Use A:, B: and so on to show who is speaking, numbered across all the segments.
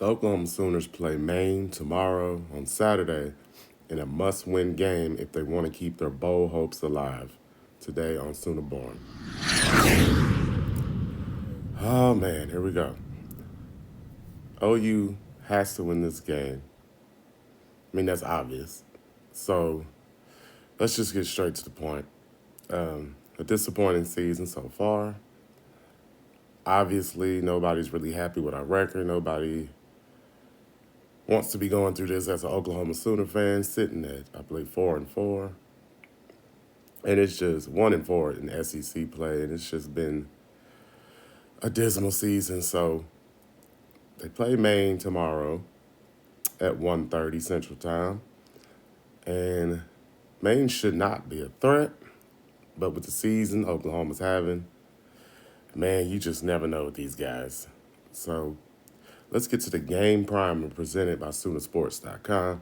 A: The Oklahoma Sooners play Maine tomorrow on Saturday in a must-win game if they want to keep their bowl hopes alive. Today on Sooner Born. Oh man, here we go. OU has to win this game. I mean, that's obvious. So let's just get straight to the point. A disappointing season so far. Obviously, nobody's really happy with our record. Nobody wants to be going through this as an Oklahoma Sooner fan, sitting at, I believe, 4-4. And it's just 1-4 in SEC play, and it's just been a dismal season. So they play Maine tomorrow at 1:30 Central Time. And Maine should not be a threat, but with the season Oklahoma's having, man, you just never know with these guys. So let's get to the game primer presented by Soonersports.com.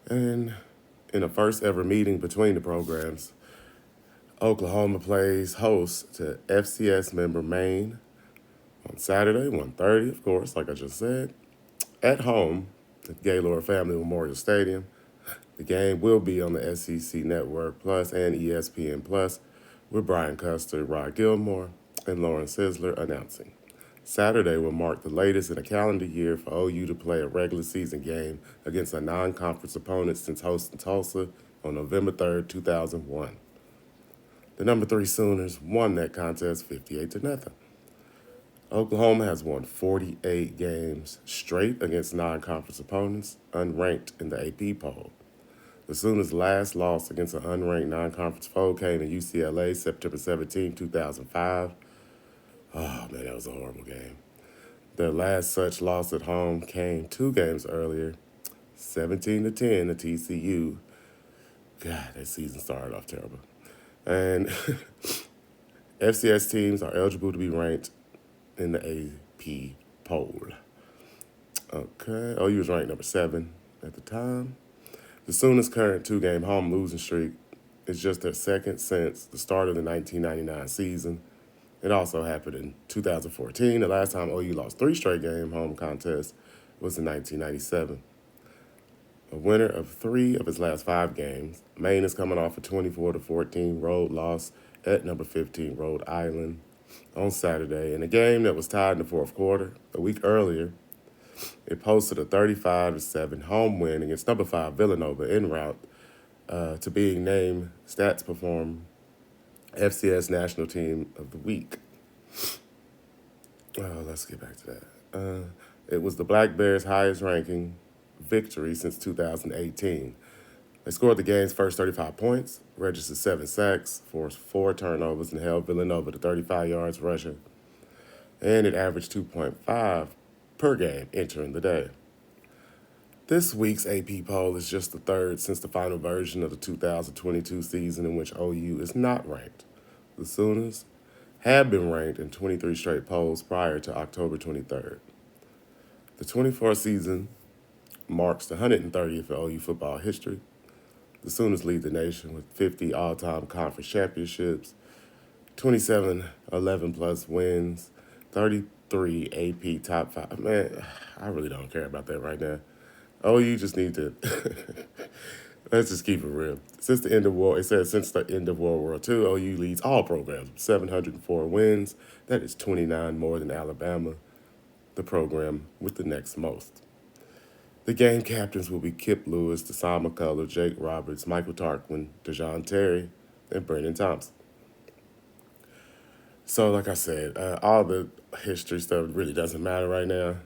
A: And in a first ever meeting between the programs, Oklahoma plays host to FCS member Maine on Saturday, 1:30, of course, like I just said, at home at Gaylord Family Memorial Stadium. The game will be on the SEC Network Plus and ESPN Plus with Brian Custer, Rod Gilmore, and Lauren Sizzler announcing. Saturday will mark the latest in a calendar year for OU to play a regular season game against a non-conference opponent since hosting Tulsa on November 3rd, 2001. The number 3 Sooners won that contest 58-0. Oklahoma has won 48 games straight against non-conference opponents, unranked in the AP poll. The Sooners' last loss against an unranked non-conference foe came in UCLA September 17, 2005. Oh, man, that was a horrible game. Their last such loss at home came 2 games earlier, 17-10 to TCU. God, that season started off terrible. And FCS teams are eligible to be ranked in the AP poll. Okay, OU was ranked number 7 at the time. The Sooners' current 2-game home losing streak is just their second since the start of the 1999 season. It also happened in 2014. The last time OU lost 3 straight game home contests was in 1997. A winner of 3 of his last 5 games, Maine is coming off a 24-14 road loss at number 15 Rhode Island on Saturday in a game that was tied in the fourth quarter. A week earlier, it posted a 35-7 home win against number 5 Villanova en route to being named Stats Perform FCS National Team of the Week. Let's get back to that. It was the Black Bears' highest ranking victory since 2018. They scored the game's first 35 points, registered 7 sacks, forced 4 turnovers, and held Villanova to 35 yards rushing. And it averaged 2.5 per game entering the day. This week's AP poll is just the third since the final version of the 2022 season in which OU is not ranked. The Sooners had been ranked in 23 straight polls prior to October 23rd. The 24th season marks the 130th in OU football history. The Sooners lead the nation with 50 all-time conference championships, 27 11-plus wins, 33 AP top 5. Man, I really don't care about that right now. OU just need to let's just keep it real. Since the end of World War II, OU leads all programs with 704 wins. That is 29 more than Alabama, the program with the next most. The game captains will be Kip Lewis, Deshaun McCullough, Jake Roberts, Michael Tarquin, DeJohn Terry, and Brendan Thompson. So, like I said, all the history stuff really doesn't matter right now.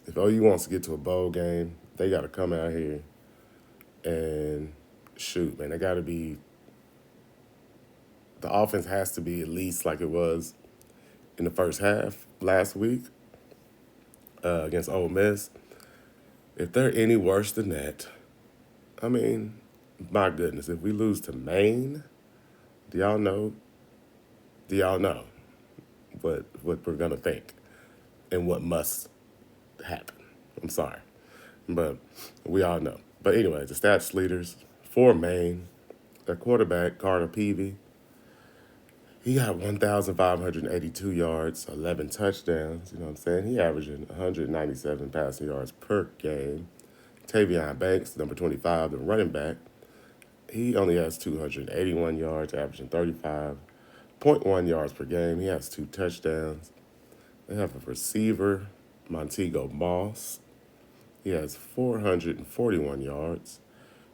A: If OU wants to get to a bowl game, they got to come out here and shoot, man. The offense has to be at least like it was in the first half last week against Ole Miss. If they're any worse than that, I mean, my goodness, if we lose to Maine, do y'all know what we're going to think and what must happen? I'm sorry, but we all know. But anyway, the stats leaders for Maine, their quarterback, Carter Peavy, He got 1,582 yards, 11 touchdowns. You know what I'm saying? He averaging 197 passing yards per game. Tavion Banks, number 25, the running back, he only has 281 yards, averaging 35.1 yards per game. He has 2 touchdowns. They have a receiver, Montego Moss. He has 441 yards.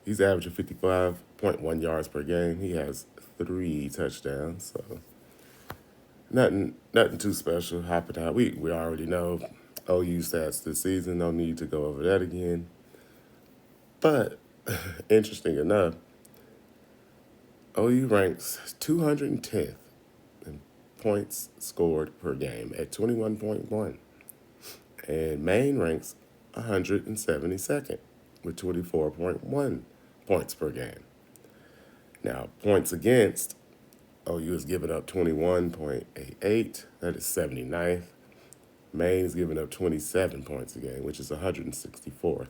A: He's averaging 55.1 yards per game. He has 3 touchdowns. So nothing too special happened out. We already know OU stats this season. No need to go over that again. But interesting enough, OU ranks 210th in points scored per game at 21.1. And Maine ranks 172nd with 24.1 points per game. Now, points against, OU is giving up 21.88. That is 79th. Maine is giving up 27 points a game, which is 164th.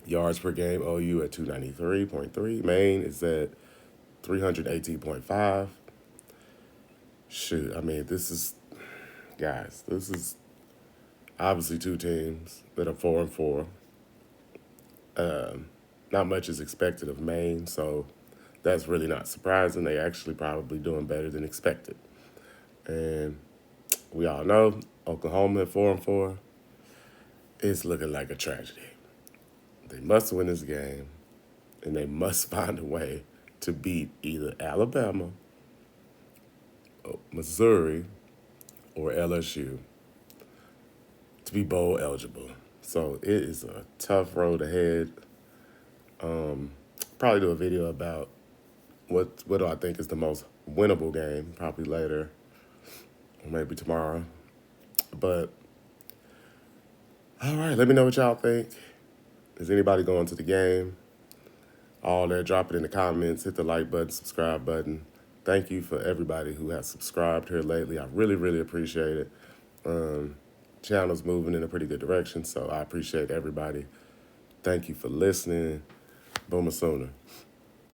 A: Yards per game, OU at 293.3. Maine is at 318.5. Shoot, I mean, this is obviously two teams that are 4-4. Not much is expected of Maine, so that's really not surprising. They actually probably doing better than expected. And we all know Oklahoma at 4-4 is looking like a tragedy. They must win this game, and they must find a way to beat either Alabama, Missouri, or LSU to be bowl eligible. So it is a tough road ahead. Probably do a video about what do I think is the most winnable game, probably later, or maybe tomorrow. But all right, let me know what y'all think. Is anybody going to the game? All that, drop it in the comments, hit the like button, subscribe button. Thank you for everybody who has subscribed here lately. I really, really appreciate it. Channel's moving in a pretty good direction, so I appreciate everybody. Thank you for listening. Boomer Sooner.